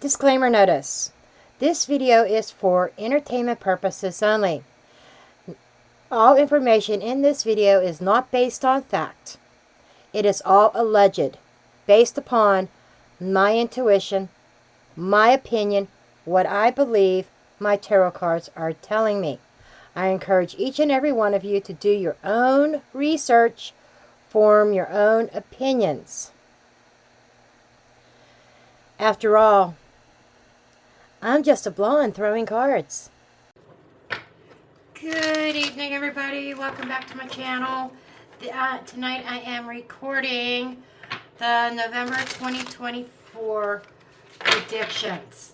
Disclaimer notice. This video is for entertainment purposes only. All information in this video is not based on fact. It is all alleged, based upon my intuition, my opinion, what I believe my tarot cards are telling me. I encourage each and every one of you to do your own research, form your own opinions. After all, I'm just a blonde throwing cards. Good evening, everybody. Welcome back to my channel. Tonight I am recording the November 2024 predictions.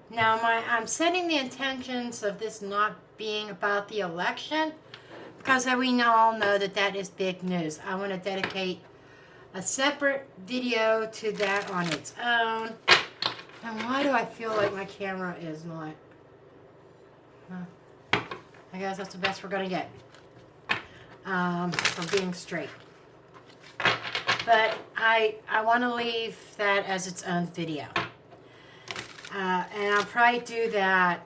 Now, I'm setting the intentions of this not being about the election because we all know that that is big news. I want to dedicate a separate video to that on its own. And why do I feel like my camera is not? I guess that's the best we're going to get for being straight. But I want to leave that as its own video. And I'll probably do that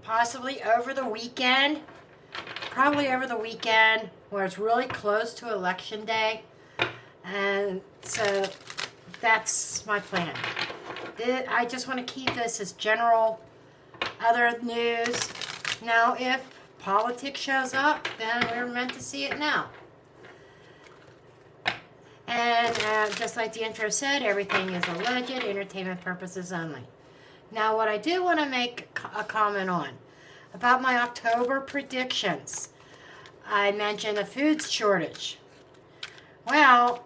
possibly over the weekend. Probably over the weekend where it's really close to election day. And so that's my plan. I just want to keep this as general other news. Now, if politics shows up, then we're meant to see it now. And just like the intro said, everything is alleged, entertainment purposes only. Now, what I do want to make a comment on, about my October predictions. I mentioned a food shortage. Well,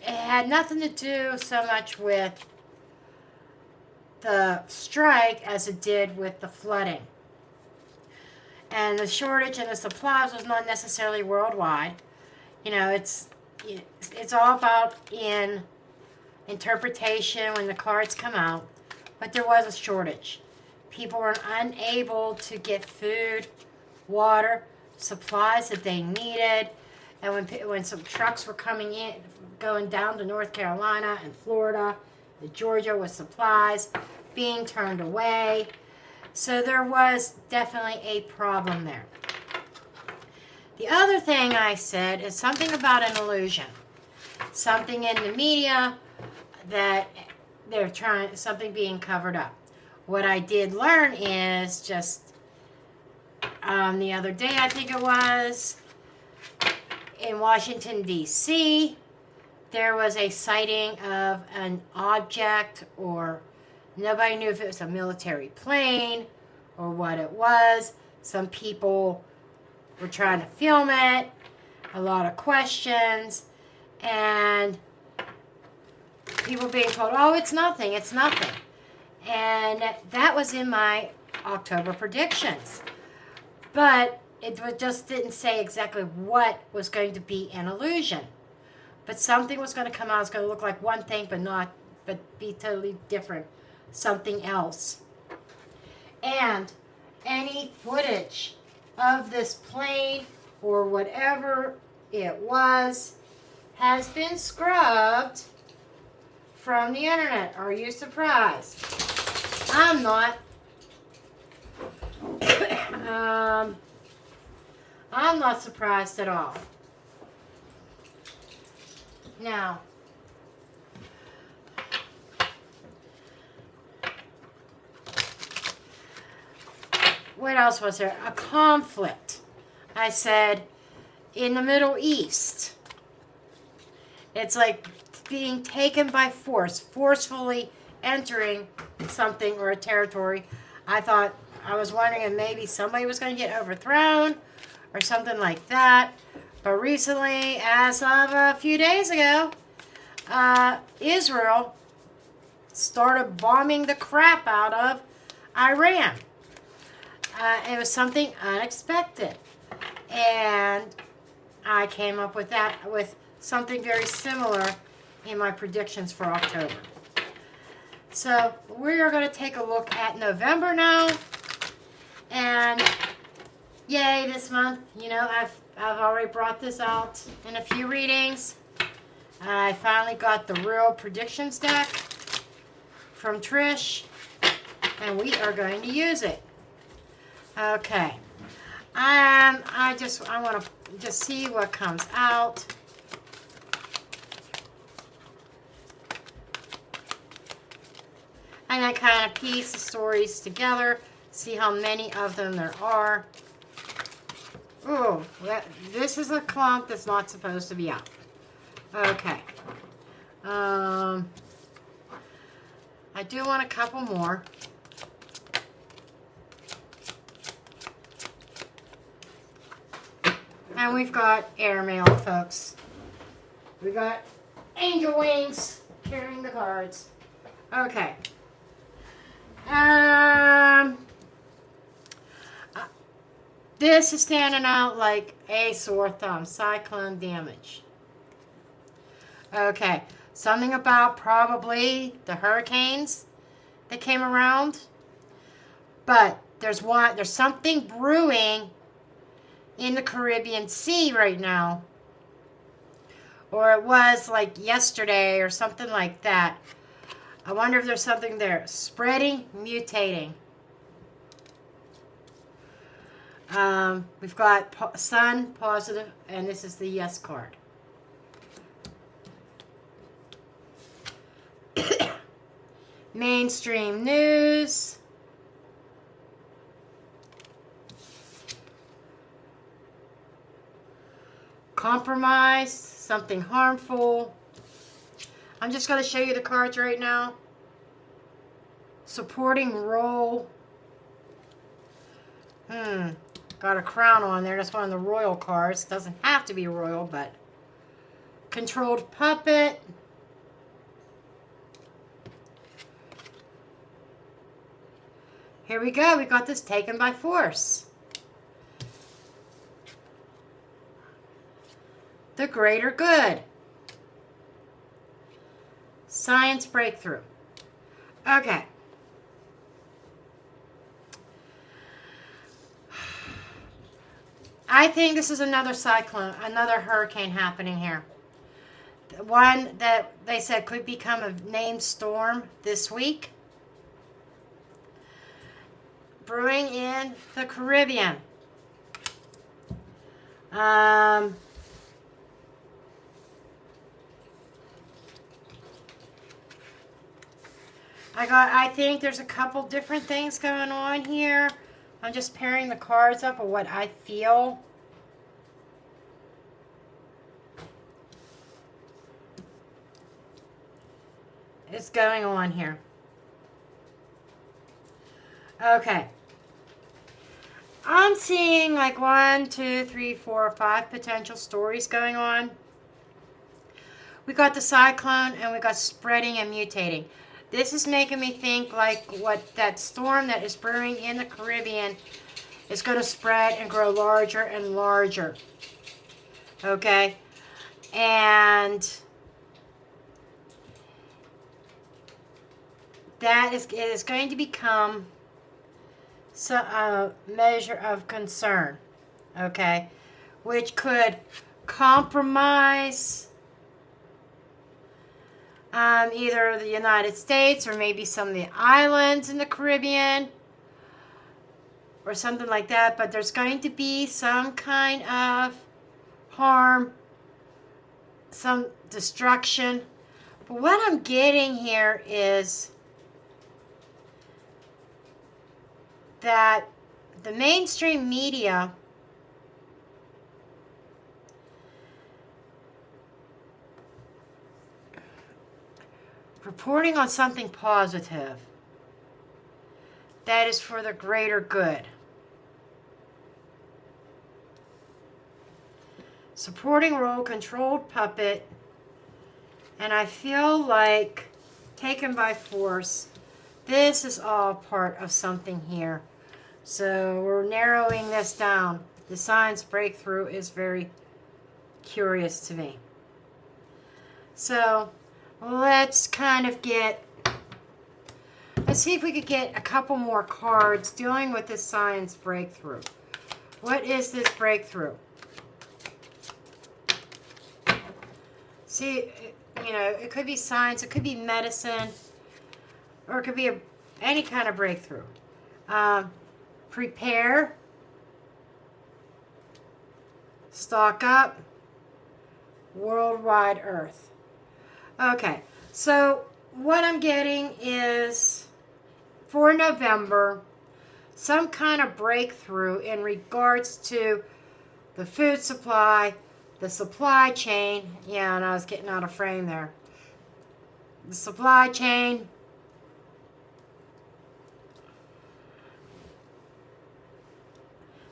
it had nothing to do so much with the strike as it did with the flooding. And the shortage in the supplies was not necessarily worldwide. You know, it's all about in interpretation when the cards come out. But there was a shortage. People were unable to get food, water, supplies that they needed. And when some trucks were coming in, going down to North Carolina and Florida, and Georgia with supplies being turned away. So there was definitely a problem there. The other thing I said is something about an illusion. Something in the media that they're trying, something being covered up. What I did learn is just the other day, I think it was, in Washington, D.C., there was a sighting of an object, or nobody knew if it was a military plane or what it was. Some people were trying to film it, a lot of questions, and people being told, oh, it's nothing, it's nothing. And that was in my October predictions. But it just didn't say exactly what was going to be an illusion. But something was going to come out. It was going to look like one thing, but be totally different. Something else. And any footage of this plane or whatever it was has been scrubbed from the internet. Are you surprised? I'm not. I'm not surprised at all. Now, what else was there? A conflict. I said, in the Middle East. It's like being taken by force, forcefully entering something or a territory. I was wondering if maybe somebody was going to get overthrown or something like that. But recently, as of a few days ago, Israel started bombing the crap out of Iran. It was something unexpected. And I came up with something very similar in my predictions for October. So we are going to take a look at November now. And yay, this month, you know, I've already brought this out in a few readings. I finally got the real predictions deck from Trish, and we are going to use it. Okay. I want to just see what comes out. And I kind of piece the stories together, see how many of them there are. Ooh, this is a clump that's not supposed to be out. Okay. I do want a couple more. And we've got airmail, folks. We got angel wings carrying the cards. Okay. This is standing out like a sore thumb. Cyclone damage. Okay. Something about probably the hurricanes that came around. But there's something brewing in the Caribbean Sea right now. Or it was like yesterday or something like that. I wonder if there's something there. Spreading, mutating. We've got sun, positive, and this is the yes card. Mainstream news. Compromise, something harmful. I'm just going to show you the cards right now. Supporting role. Got a crown on there. That's one of the royal cards. Doesn't have to be royal, but controlled puppet. Here we go. We got this taken by force. The greater good. Science breakthrough. Okay. I think this is another cyclone, another hurricane happening here. One that they said could become a named storm this week. Brewing in the Caribbean. I think there's a couple different things going on here. I'm just pairing the cards up of what I feel. Is going on here. Okay. I'm seeing like 1, 2, 3, 4, 5 potential stories going on. We got the cyclone and we got spreading and mutating. This is making me think like what that storm that is brewing in the Caribbean is going to spread and grow larger and larger. Okay? And it is going to become a measure of concern. Okay? Which could compromise either the United States or maybe some of the islands in the Caribbean or something like that. But there's going to be some kind of harm, some destruction. But what I'm getting here is that the mainstream media reporting on something positive that is for the greater good. Supporting role, controlled puppet, and I feel like taken by force. This is all part of something here. So we're narrowing this down. The science breakthrough is very curious to me. So let's see if we could get a couple more cards dealing with this science breakthrough. What is this breakthrough? See, you know, it could be science, it could be medicine, or it could be any kind of breakthrough. Prepare, stock up, worldwide earth. Okay, so what I'm getting is for November, some kind of breakthrough in regards to the food supply, the supply chain. Yeah, and I was getting out of frame there. The supply chain.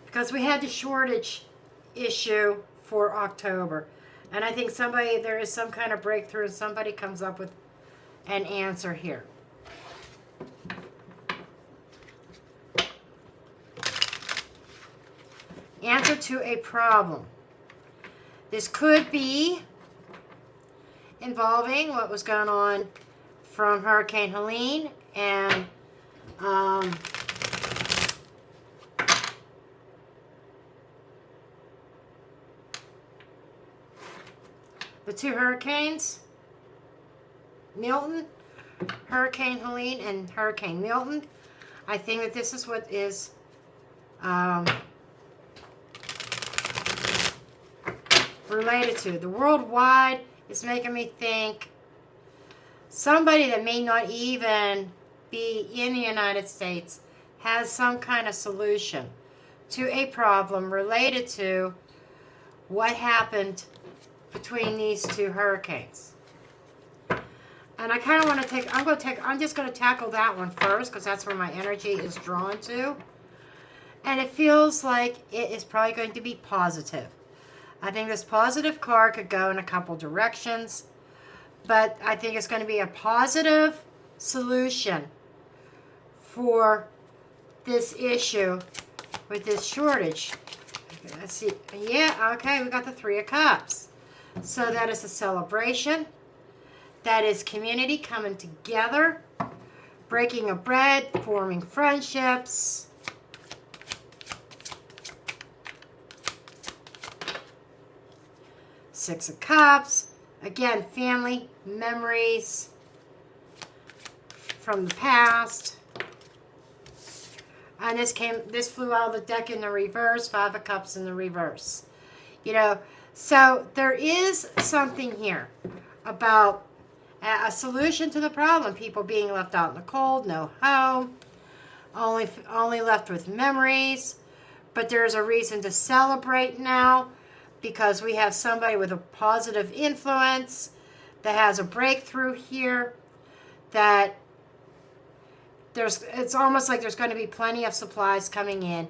Because we had the shortage issue for October. And I think there is some kind of breakthrough and somebody comes up with an answer here. Answer to a problem. This could be involving what was going on from Hurricane Helene and the two hurricanes, Milton, Hurricane Helene and Hurricane Milton. I think that this is what is related to. The worldwide is making me think somebody that may not even be in the United States has some kind of solution to a problem related to what happened between these two hurricanes. And I kind of want to I'm just going to tackle that one first because that's where my energy is drawn to. And it feels like it is probably going to be positive. I think this positive card could go in a couple directions, but I think it's going to be a positive solution for this issue with this shortage. Okay, let's see. Yeah, okay, we got the Three of Cups. So that is a celebration. That is community coming together, breaking of bread, forming friendships. Six of Cups. Again, family, memories from the past. And this flew out of the deck in the reverse, Five of Cups in the reverse. You know, so there is something here about a solution to the problem. People being left out in the cold, no home, only left with memories. But there's a reason to celebrate now because we have somebody with a positive influence that has a breakthrough here. That it's almost like there's going to be plenty of supplies coming in,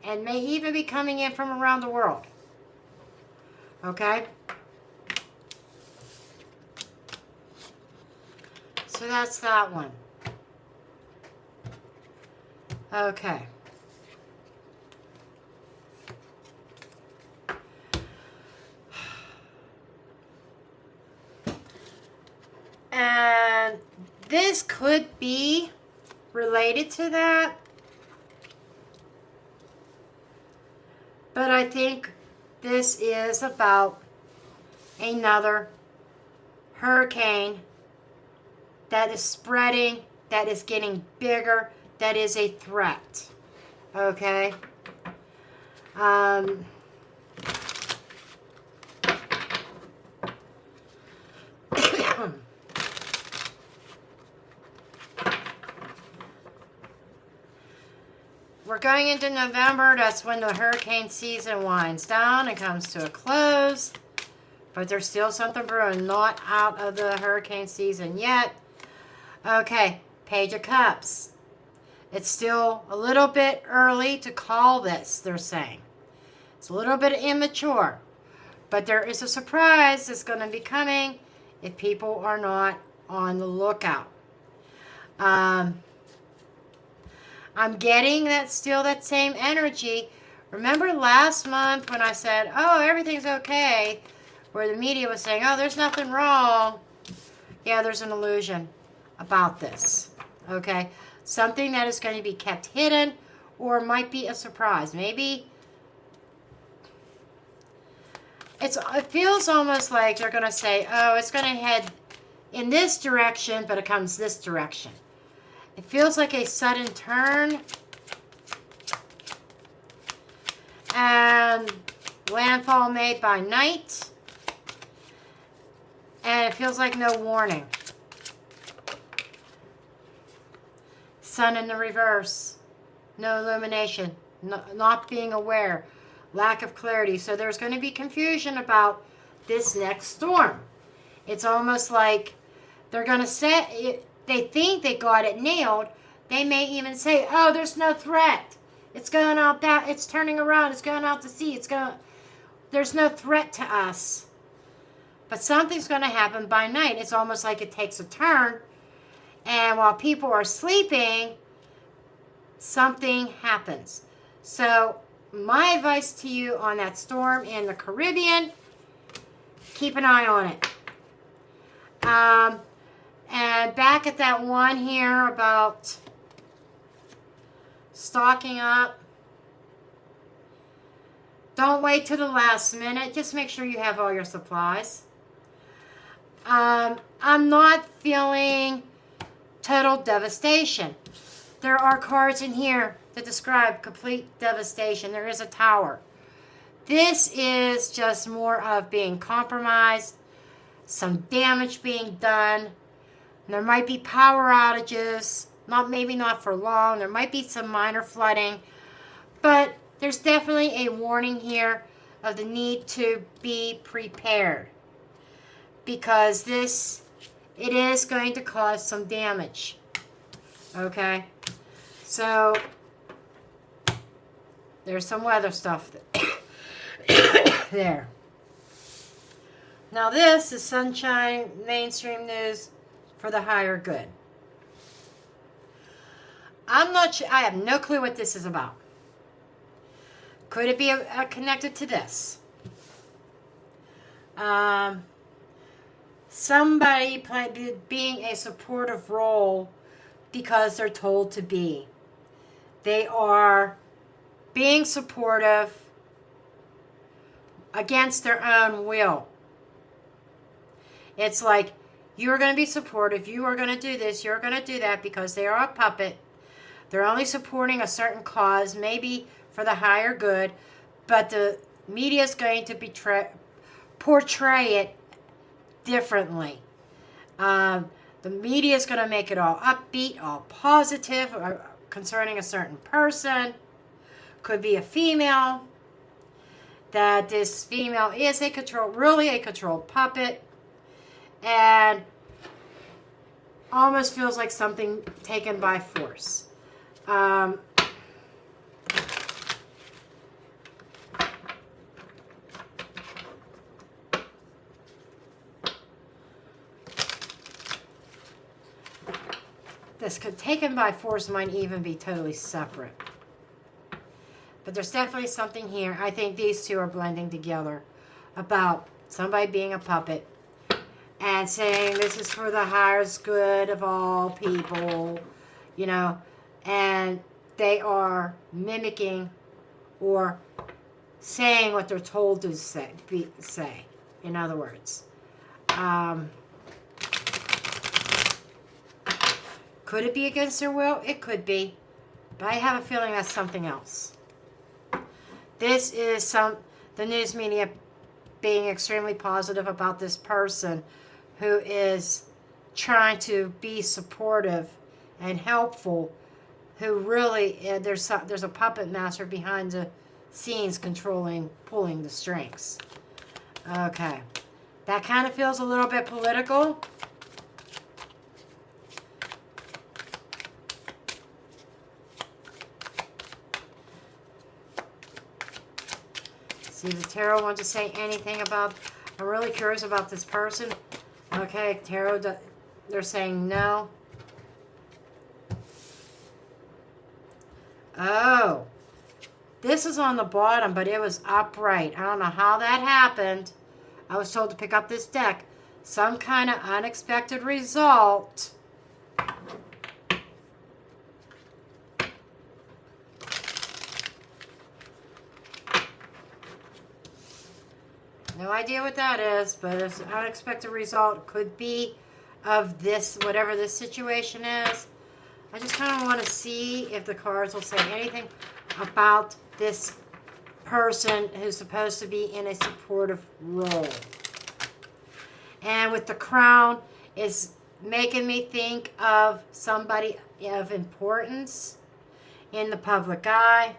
and may even be coming in from around the world. Okay? So that's that one. Okay. And this could be related to that. But I think this is about another hurricane that is spreading, that is getting bigger, that is a threat. Okay? We're going into November. That's when the hurricane season winds down and comes to a close. But there's still something brewing. Not out of the hurricane season yet. Okay, Page of Cups. It's still a little bit early to call this, they're saying. It's a little bit immature. But there is a surprise that's going to be coming if people are not on the lookout. I'm getting that same energy. Remember last month when I said, oh, everything's okay, where the media was saying, oh, there's nothing wrong. Yeah, there's an illusion about this. Okay? Something that is going to be kept hidden or might be a surprise. Maybe It feels almost like they're going to say, oh, it's going to head in this direction, but it comes this direction. It feels like a sudden turn. And landfall made by night. And it feels like no warning. Sun in the reverse. No illumination. Not being aware. Lack of clarity. So there's going to be confusion about this next storm. It's almost like they're going to say, they think they got it nailed. They may even say, oh, there's no threat. It's going out that, it's turning around. It's going out to sea. There's no threat to us. But something's going to happen by night. It's almost like it takes a turn. And while people are sleeping, something happens. So my advice to you on that storm in the Caribbean, keep an eye on it. And back at that one here about stocking up. Don't wait till the last minute. Just make sure you have all your supplies. I'm not feeling total devastation. There are cards in here that describe complete devastation. There is a tower. This is just more of being compromised, some damage being done. There might be power outages, maybe not for long. There might be some minor flooding, but there's definitely a warning here of the need to be prepared, because it is going to cause some damage. Okay, so there's some weather stuff there. Now this is sunshine, mainstream news for the higher good. I'm not sure. I have no clue what this is about. Could it be connected to this? Somebody being a supportive role because they're told to be. They are being supportive against their own will. It's like, you're going to be supportive, you are going to do this, you're going to do that, because they are a puppet. They're only supporting a certain cause, maybe for the higher good, but the media is going to portray it differently. The media is going to make it all upbeat, all positive, concerning a certain person. Could be a female. That this female is really a controlled puppet. And almost feels like something taken by force. This could taken by force might even be totally separate. But there's definitely something here. I think these two are blending together about somebody being a puppet and saying this is for the highest good of all people, and they are mimicking or saying what they're told to say, in other words. Could it be against their will? It could be. But I have a feeling that's something else. This is the news media being extremely positive about this person who is trying to be supportive and helpful, who really, there's a puppet master behind the scenes pulling the strings. Okay. That kind of feels a little bit political. See if the tarot wants to say anything about, I'm really curious about this person. Okay, tarot, they're saying no. Oh, this is on the bottom, but it was upright. I don't know how that happened. I was told to pick up this deck. Some kind of unexpected result. No idea what that is, but it's an unexpected result. Could be of this, whatever this situation is. I just kind of want to see if the cards will say anything about this person who's supposed to be in a supportive role. And with the crown, it's making me think of somebody of importance in the public eye.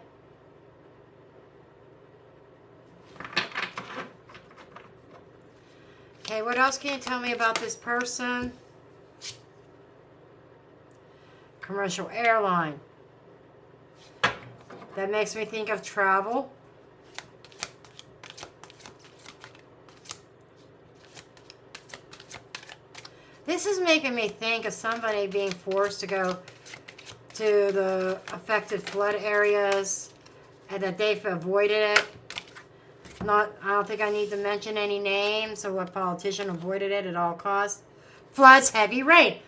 Okay, what else can you tell me about this person? Commercial airline. That makes me think of travel. This is making me think of somebody being forced to go to the affected flood areas and that they've avoided it. I don't think I need to mention any names or what politician avoided it at all costs. Floods, heavy rain.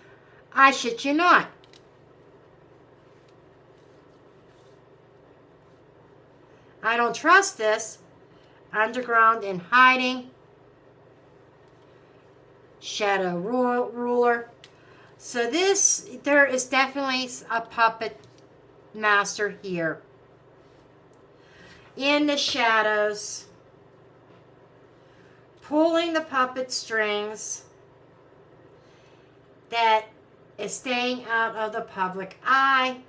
I shit you not. I don't trust this. Underground in hiding. Shadow ruler. So there is definitely a puppet master here. In the shadows. Pulling the puppet strings that is staying out of the public eye.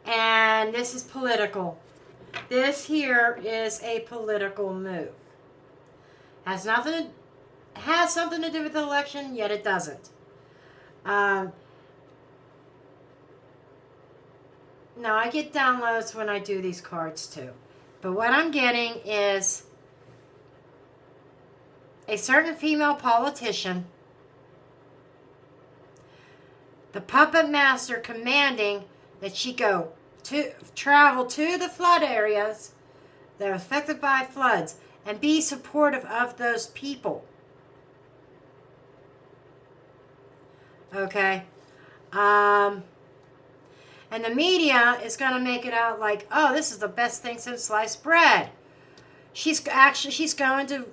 And this is political. This here is a political move. Has something to do with the election, yet it doesn't. Now I get downloads when I do these cards too. But what I'm getting is a certain female politician, the puppet master commanding that she travel to the flood areas that are affected by floods and be supportive of those people. Okay? And the media is going to make it out like, oh, this is the best thing since sliced bread. She's going to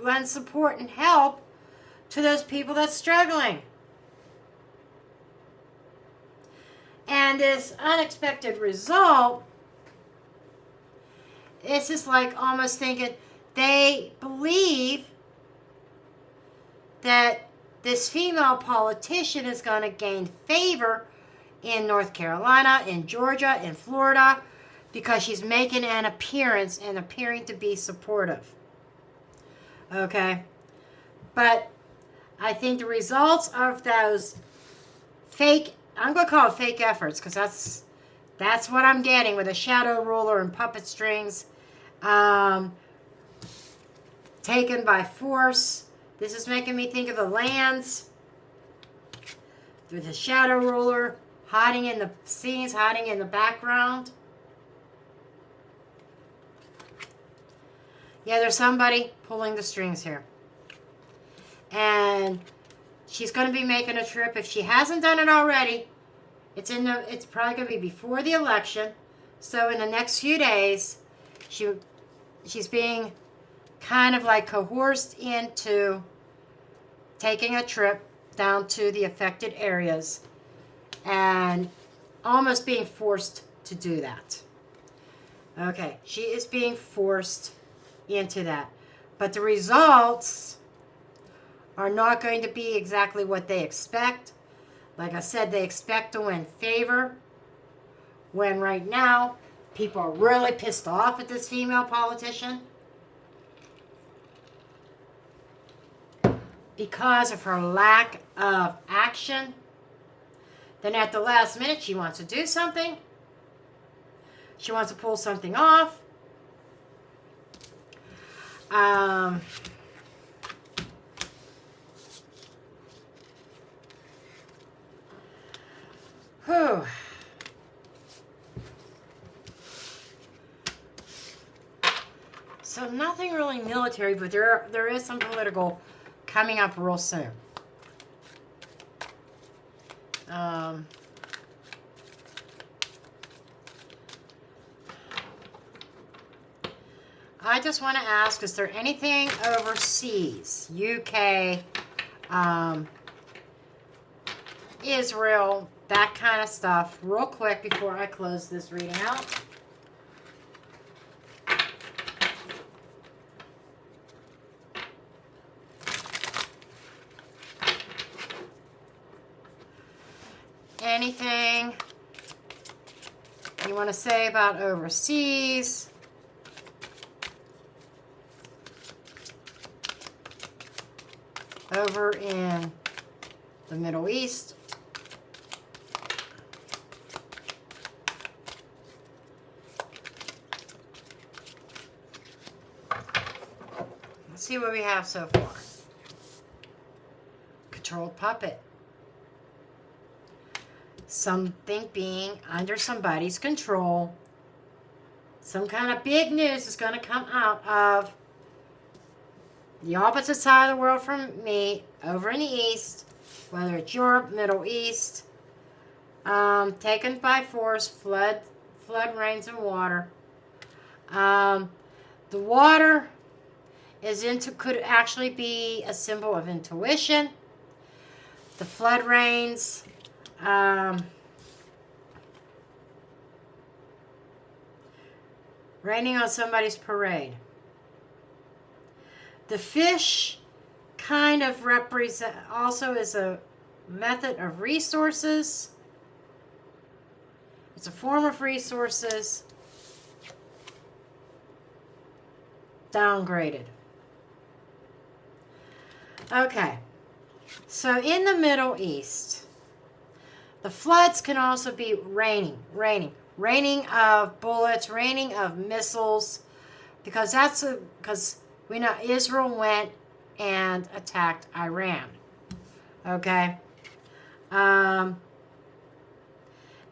lend support and help to those people that's struggling. And this unexpected result, it's just like almost thinking they believe that this female politician is going to gain favor in North Carolina, in Georgia, in Florida, because she's making an appearance and appearing to be supportive. Okay? But I think the results of those fake, I'm going to call it fake efforts, because that's what I'm getting with a shadow ruler and puppet strings taken by force. This is making me think of the lands with the shadow ruler hiding in the scenes, hiding in the background. Yeah, there's somebody pulling the strings here. And she's going to be making a trip. If she hasn't done it already, it's probably going to be before the election. So in the next few days, she's being kind of like coerced into taking a trip down to the affected areas and almost being forced to do that. Okay, she is being forced into that. But the results are not going to be exactly what they expect. Like I said, they expect to win favor, when right now people are really pissed off at this female politician because of her lack of action. Then at the last minute, she wants to do something. She wants to pull something off. Whew. So nothing really military, but there is some political coming up real soon. I just want to ask, is there anything overseas, UK, Israel, that kind of stuff, real quick before I close this reading out? Anything you want to say about overseas? Over in the Middle East? Let's see what we have so far. Controlled puppet. Something being under somebody's control. Some kind of big news is going to come out of the opposite side of the world from me, over in the East, whether it's Europe, Middle East, taken by force, flood, rains, and water. The water could actually be a symbol of intuition. The flood rains, raining on somebody's parade. The fish kind of represent also is a method of resources. It's a form of resources downgraded. Okay, so in the Middle East, the floods can also be raining of bullets, raining of missiles, because we know Israel went and attacked Iran. Okay? And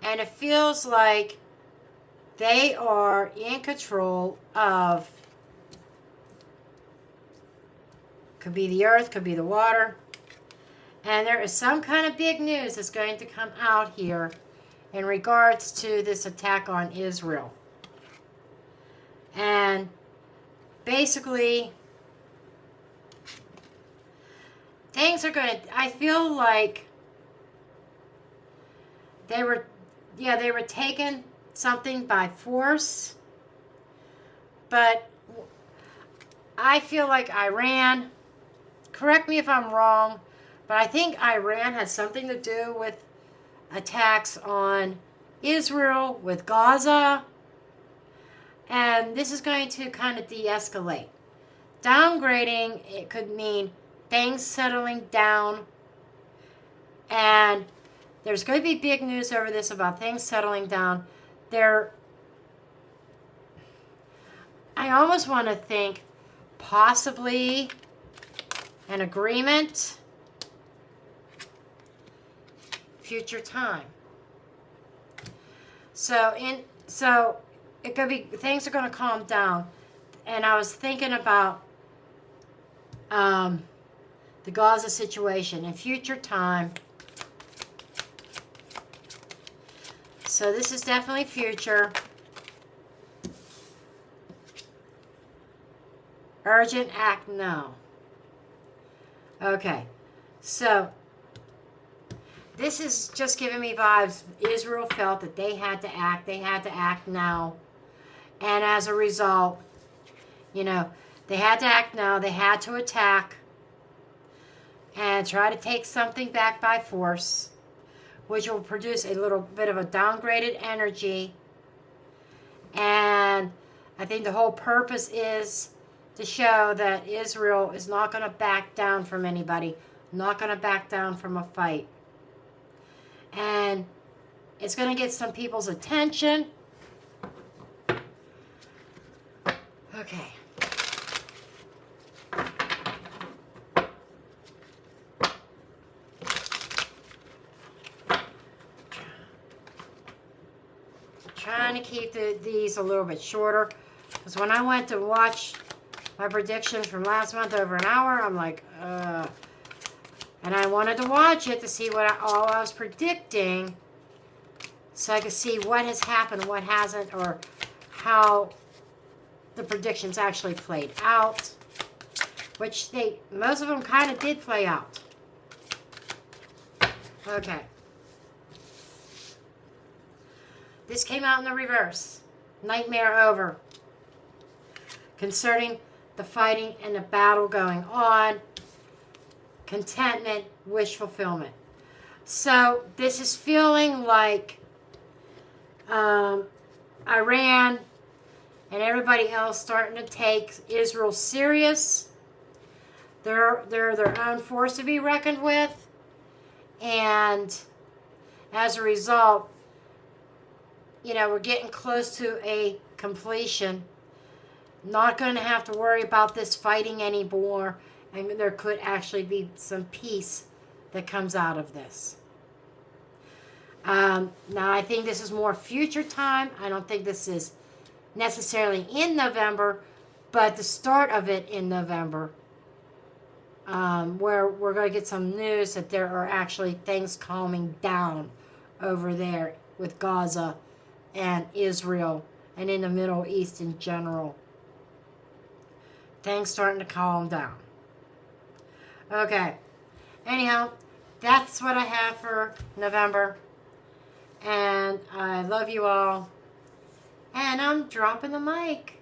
it feels like they are in control of, could be the earth, could be the water. And there is some kind of big news that's going to come out here in regards to this attack on Israel. And basically, things are going to, I feel like they were taking something by force. But I feel like Iran, correct me if I'm wrong, but I think Iran has something to do with attacks on Israel, with Gaza. And this is going to kind of de-escalate. Downgrading, it could mean things settling down. And there's going to be big news over this about things settling down. I almost want to think possibly an agreement, future time. So it could be things are going to calm down. And I was thinking about the Gaza situation in future time. So this is definitely future. Urgent act, no. Okay, so this is just giving me vibes. Israel felt that they had to act now. And as a result, they had to act now, they had to attack and try to take something back by force, which will produce a little bit of a downgraded energy. And I think the whole purpose is to show that Israel is not going to back down from anybody, not going to back down from a fight. And it's going to get some people's attention. Okay. Trying to keep these a little bit shorter, because when I went to watch my predictions from last month over an hour, I'm like, and I wanted to watch it to see all I was predicting, so I could see what has happened, what hasn't, or how the predictions actually played out, which most of them kind of did play out. Okay. This came out in the reverse. Nightmare over. Concerning the fighting and the battle going on. Contentment, wish fulfillment. So this is feeling like Iran and everybody else starting to take Israel serious. They're their own force to be reckoned with. And as a result, we're getting close to a completion. Not going to have to worry about this fighting anymore. And there could actually be some peace that comes out of this. Now, I think this is more future time. I don't think this is necessarily in November, but the start of it in November, where we're going to get some news that there are actually things calming down over there with Gaza and Israel and in the Middle East in general. Things starting to calm down. Okay. Anyhow, that's what I have for November. And I love you all. And I'm dropping the mic.